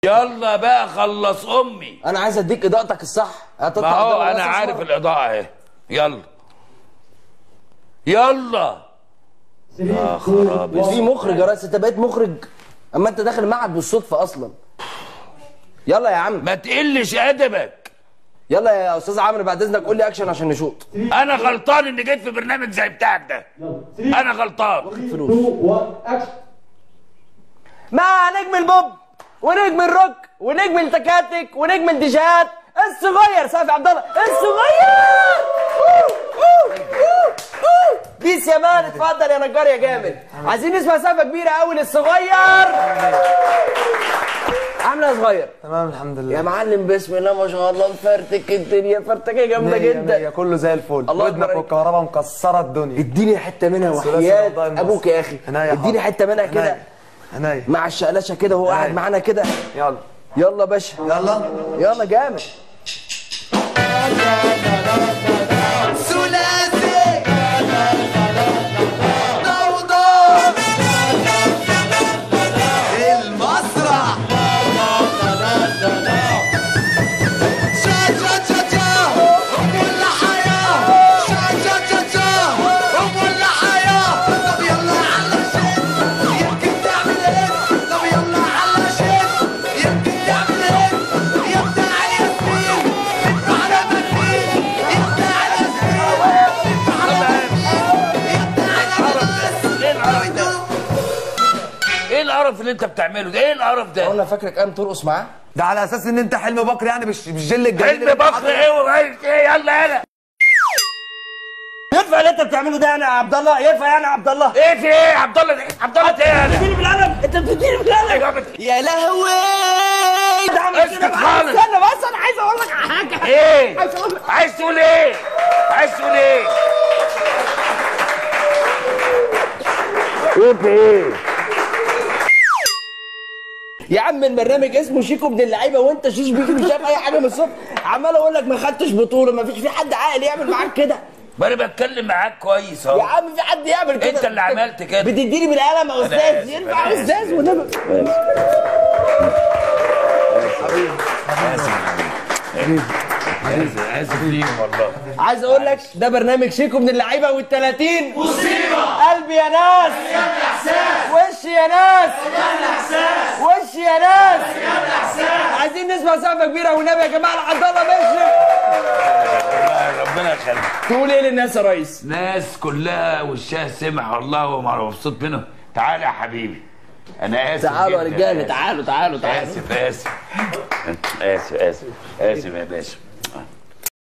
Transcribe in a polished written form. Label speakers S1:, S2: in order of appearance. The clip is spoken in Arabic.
S1: يلا بقى خلص امي.
S2: انا عايز اديك اضاءتك الصح.
S1: ما هو انا عارف الاضاءه اهي. يلا يلا. يا خرابي،
S2: في مخرج يا ريس، انت بقيت مخرج اما انت داخل معهد بالصدفه اصلا. يلا يا عم
S1: ما تقلش ادبك.
S2: يلا يا استاذ عمرو بعد اذنك قول لي اكشن عشان نشوط.
S1: انا غلطان اني جيت في برنامج زي بتاعك ده. انا غلطان.
S2: مع نجم البوب ونجم الروك ونجم التكاتك ونجم الديجات الصغير سيف عبد الله الصغير. بيس يا مان، اتفضل يا نجار يا جامد. عايزين نسمع سقفه كبيره قوي للصغير. عامله يا صغير؟
S3: تمام الحمد لله
S2: يا معلم. بسم الله ما شاء الله، مفرتك الدنيا فرتكه جامده جدا.
S3: كله زي الفل. ودنك والكهرباء مكسره الدنيا.
S2: اديني حته منها وحياه ابوك يا اخي. اديني حته منها كده مع الشقلشه كده وهو قاعد معانا كده.
S3: يلا
S2: يلا باشا يلا جامد.
S4: ثلاثي ضوضاء المسرح شا شا شا شا وكل حياة شا شا شا شا وكل حياة. طب يلا على شيء يمكن تعمل ايه. طب يلا على شيء يمكن تعمل ايه. يا بتاع الياسمين ادفع على مدين. يا بتاع الياسمين ادفع على مدين. يا بتاع الياسمين.
S1: ايه القرف اللي انت بتعمله ده؟ ايه القرف ده؟
S2: انا فاكرك قام ترقص معاه.
S3: ده على اساس ان انت حلم بكر يعني مش جل الجليل.
S1: حلم بكر ايه وعايز ايه؟ يلا يلا.
S2: ينفع اللي انت بتعمله ده يعني يا عبد الله؟ ينفع يعني يا عبد الله؟
S1: ايه في ايه يا عبد الله؟ عبد الله ايه؟
S2: بتديني بالقلم، انت بتديني بالقلم.
S4: يا لهوي
S1: اسكت خالص.
S2: استنى بس انا عايز اقول لك على حاجه.
S1: ايه؟ عايز تقول ايه؟ عايز تقول ايه؟ ايه في ايه؟
S2: يا عم البرنامج اسمه شيكو ابن اللعيبه وانت شيش بيجي مش شايف اي حاجه من الصبح. عمال اقول لك ما خدتش بطوله. ما فيش في حد عاقل يعمل معاك كده.
S1: ما انا بتكلم معاك كويس اهو.
S2: يا عم في حد يعمل كده؟
S1: انت اللي عملت كده.
S2: بتديني بالقلم يا استاذ. ينفع يا استاذ ونبقى
S1: اسف ليهم والله.
S2: عايز اقول لك ده برنامج شيكو ابن اللعيبه وال30 مصيبه. قلبي يا ناس وشي يا ناس وشي يا ناس. عايزين نسمع سقفه كبيره والنبي يا جماعه لعبد الله مشرف.
S1: ربنا يخليك.
S2: تقول ايه للناس يا ريس؟
S1: ناس كلها وشها سمح والله ومبسوط منهم. تعالى يا حبيبي. انا اسف.
S2: تعالوا يا رجاله، تعالوا
S1: اسف يا باشا.